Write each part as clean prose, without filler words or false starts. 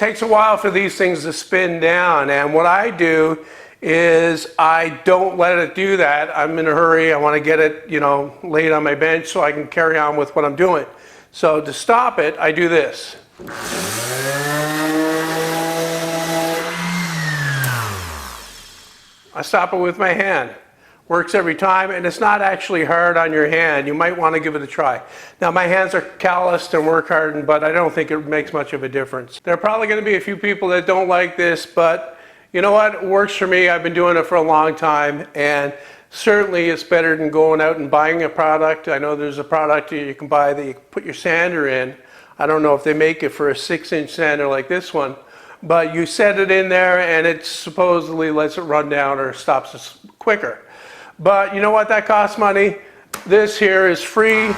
takes a while for these things to spin down, and what I do is I don't let it do that. I'm in a hurry. I want to get it, laid on my bench so I can carry on with what I'm doing. So to stop it, I do this. I stop it with my hand. Works every time, and it's not actually hard on your hand. You might want to give it a try. Now, my hands are calloused and work hardened, but I don't think it makes much of a difference. There are probably going to be a few people that don't like this, but you know what? It works for me. I've been doing it for a long time, and certainly it's better than going out and buying a product. I know there's a product you can buy that you put your sander in. I don't know if they make it for a 6-inch sander like this one, but you set it in there and it supposedly lets it run down or stops it quicker. But you know what? That costs money. This here is free.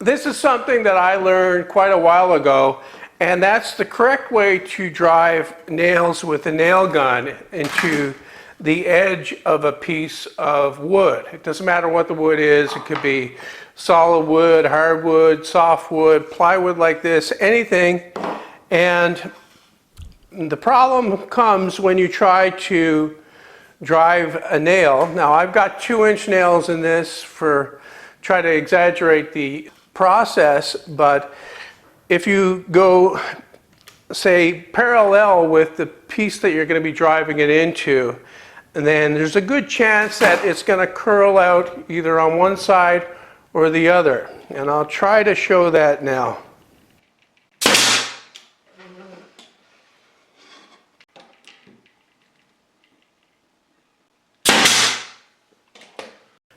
This is something that I learned quite a while ago, and that's the correct way to drive nails with a nail gun into the edge of a piece of wood. It doesn't matter what the wood is. It could be solid wood, hardwood, softwood, plywood like this, anything. And the problem comes when you try to drive a nail. Now, I've got 2-inch nails in this try to exaggerate the process, but if you go, say, parallel with the piece that you're going to be driving it into, and then there's a good chance that it's going to curl out either on one side or the other. And I'll try to show that now.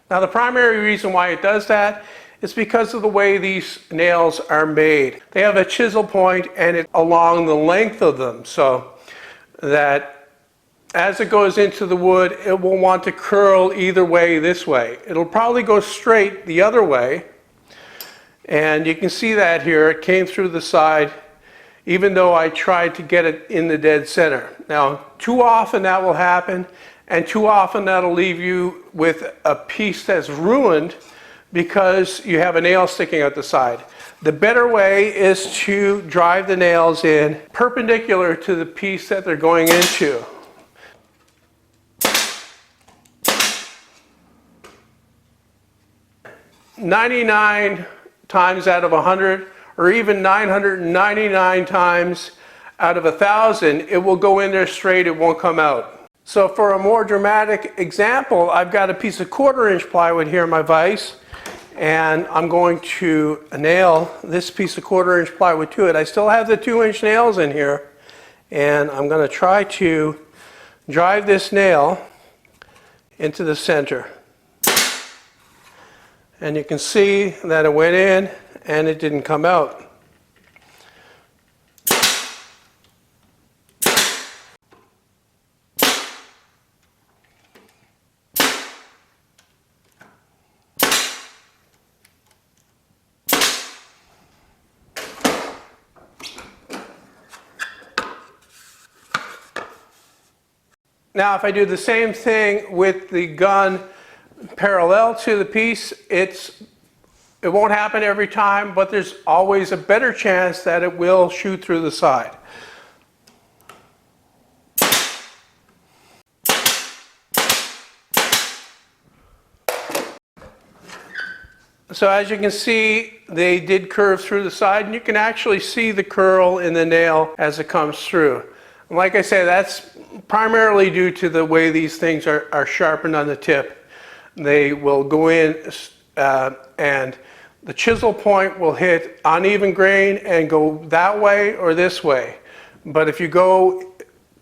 Now, the primary reason why it does that is because of the way these nails are made. They have a chisel point and it's along the length of them, so that as it goes into the wood, it will want to curl either way this way. It'll probably go straight the other way, and you can see that here. It came through the side, even though I tried to get it in the dead center. Now, too often that will happen, and too often that'll leave you with a piece that's ruined because you have a nail sticking out the side. The better way is to drive the nails in perpendicular to the piece that they're going into. "99 times out of 100, or even 999 times out of 1,000, it will go in there straight, it won't come out. So for a more dramatic example, I've got a piece of 1/4-inch plywood here in my vise, and I'm going to nail this piece of 1/4-inch plywood to it. I still have the 2-inch nails in here, and I'm going to try to drive this nail into the center. And you can see that it went in and it didn't come out. Now, if I do the same thing with the gun parallel to the piece, it won't happen every time, but there's always a better chance that it will shoot through the side. So as you can see, they did curve through the side, and you can actually see the curl in the nail as it comes through. And like I say, that's primarily due to the way these things are sharpened on the tip. They will go in and the chisel point will hit uneven grain and go that way or this way. But if you go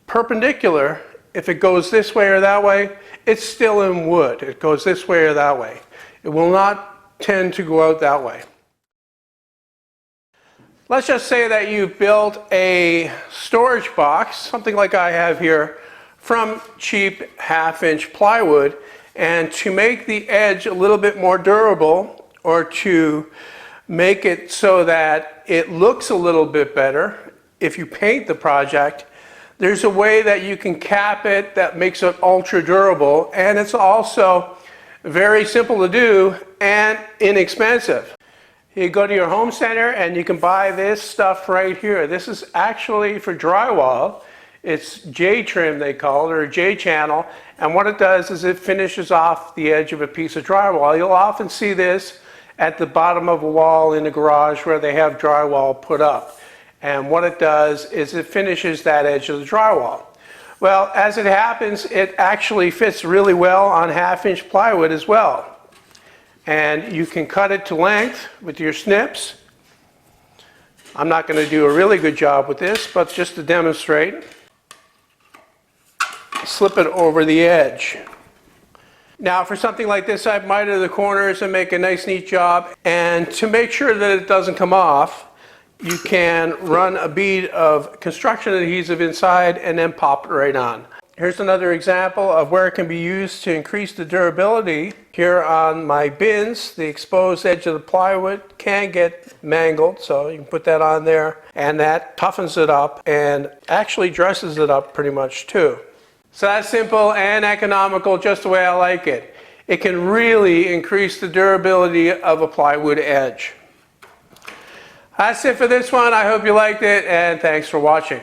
perpendicular, if it goes this way or that way, it's still in wood. It goes this way or that way. It will not tend to go out that way. Let's just say that you've built a storage box, something like I have here, from cheap 1/2-inch plywood, and to make the edge a little bit more durable, or to make it so that it looks a little bit better, if you paint the project, there's a way that you can cap it that makes it ultra durable, and it's also very simple to do and inexpensive. You go to your home center and you can buy this stuff right here. This is actually for drywall. It's J trim, they call it, or J channel. And what it does is it finishes off the edge of a piece of drywall. You'll often see this at the bottom of a wall in a garage where they have drywall put up. And what it does is it finishes that edge of the drywall. Well, as it happens, it actually fits really well on 1/2-inch plywood as well. And you can cut it to length with your snips. I'm not going to do a really good job with this, but just to demonstrate, slip it over the edge. Now for something like this, I miter the corners and make a nice neat job. And to make sure that it doesn't come off, you can run a bead of construction adhesive inside and then pop it right on. Here's another example of where it can be used to increase the durability. Here on my bins, the exposed edge of the plywood can get mangled, so you can put that on there, and that toughens it up and actually dresses it up pretty much too. So that's simple and economical, just the way I like it. It can really increase the durability of a plywood edge. That's it for this one. I hope you liked it, and thanks for watching.